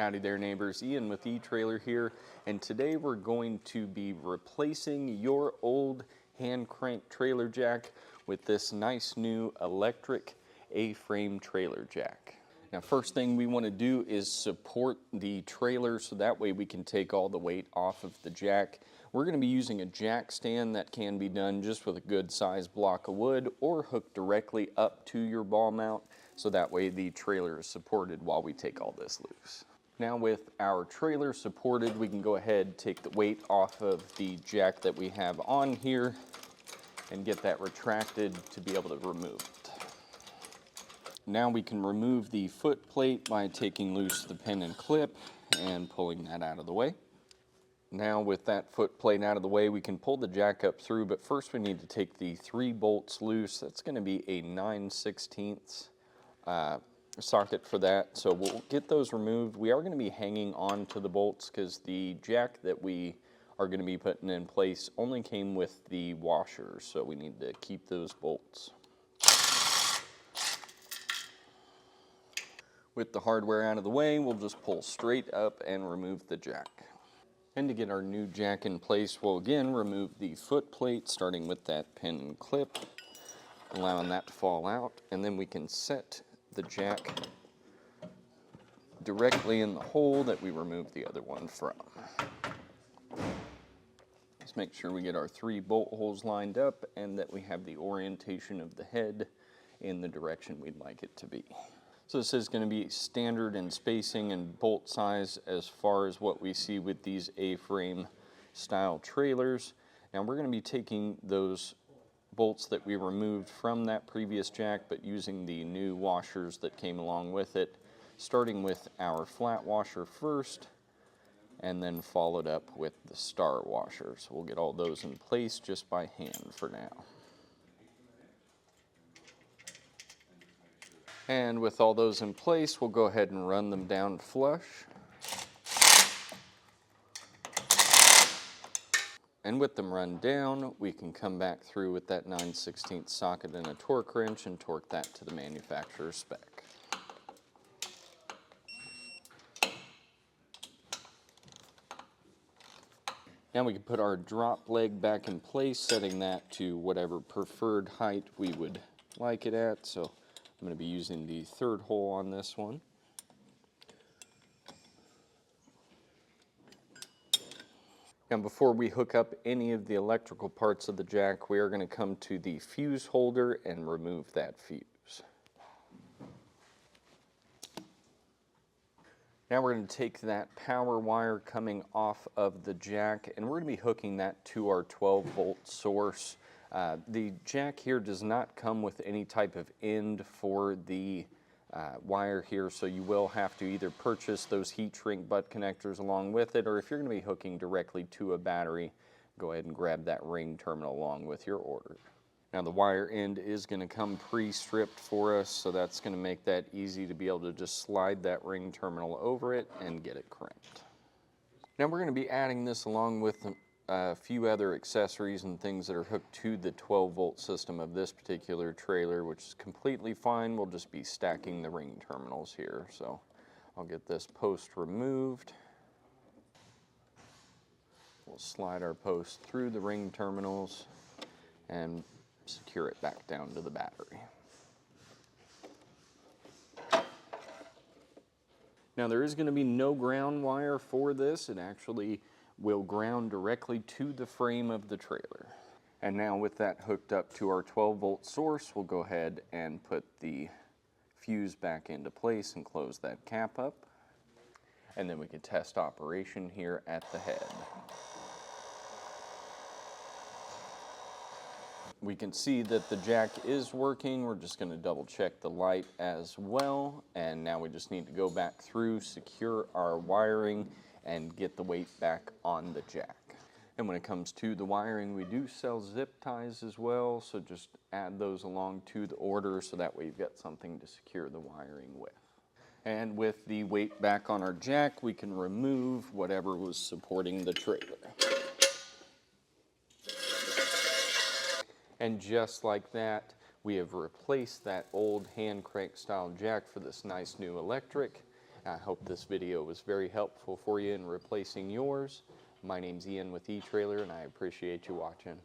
Howdy there neighbors, Ian with eTrailer here, and today we're going to be replacing your old hand crank trailer jack with this nice new electric A-frame trailer jack. Now first thing we want to do is support the trailer so that way we can take all the weight off of the jack. We're going to be using a jack stand that can be done just with a good sized block of wood or hooked directly up to your ball mount so that way the trailer is supported while we take all this loose. Now with our trailer supported, we can go ahead, take the weight off of the jack that we have on here and get that retracted to be able to remove it. Now we can remove the foot plate by taking loose the pin and clip and pulling that out of the way. Now with that foot plate out of the way, we can pull the jack up through, but first we need to take the 3 bolts loose. That's going to be a 9/16 socket for that, so we'll get those removed. We are going to be hanging on to the bolts because the jack that we are going to be putting in place only came with the washers, so we need to keep those bolts. With the hardware out of the way, we'll just pull straight up and remove the jack. And to get our new jack in place, we'll again remove the foot plate, starting with that pin and clip, allowing that to fall out, and then we can set the jack directly in the hole that we removed the other one from. Let's make sure we get our 3 bolt holes lined up and that we have the orientation of the head in the direction we'd like it to be. So this is going to be standard in spacing and bolt size as far as what we see with these A-frame style trailers. Now we're going to be taking those bolts that we removed from that previous jack, but using the new washers that came along with it, starting with our flat washer first, and then followed up with the star washer. So we'll get all those in place just by hand for now. And with all those in place, we'll go ahead and run them down flush. And with them run down, we can come back through with that 9/16 socket and a torque wrench and torque that to the manufacturer's spec. Now we can put our drop leg back in place, setting that to whatever preferred height we would like it at. So I'm going to be using the 3rd hole on this one. Now before we hook up any of the electrical parts of the jack, we are going to come to the fuse holder and remove that fuse. Now we're going to take that power wire coming off of the jack and we're going to be hooking that to our 12-volt source. The jack here does not come with any type of end for the wire here, so you will have to either purchase those heat shrink butt connectors along with it, or if you're going to be hooking directly to a battery, go ahead and grab that ring terminal along with your order. Now the wire end is going to come pre-stripped for us, so that's going to make that easy to be able to just slide that ring terminal over it and get it crimped. Now we're going to be adding this along with a few other accessories and things that are hooked to the 12-volt system of this particular trailer, which is completely fine. We'll just be stacking the ring terminals here. So I'll get this post removed. We'll slide our post through the ring terminals and secure it back down to the battery. Now there is going to be no ground wire for this. It actually will ground directly to the frame of the trailer. And now with that hooked up to our 12-volt source, we'll go ahead and put the fuse back into place and close that cap up. And then we can test operation here at the head. We can see that the jack is working. We're just going to double check the light as well. And now we just need to go back through, secure our wiring, and get the weight back on the jack. And when it comes to the wiring, we do sell zip ties as well, so just add those along to the order so that way you've got something to secure the wiring with. And with the weight back on our jack, we can remove whatever was supporting the trailer. And just like that, we have replaced that old hand crank style jack for this nice new electric. I hope this video was very helpful for you in replacing yours. My name's Ian with eTrailer, and I appreciate you watching.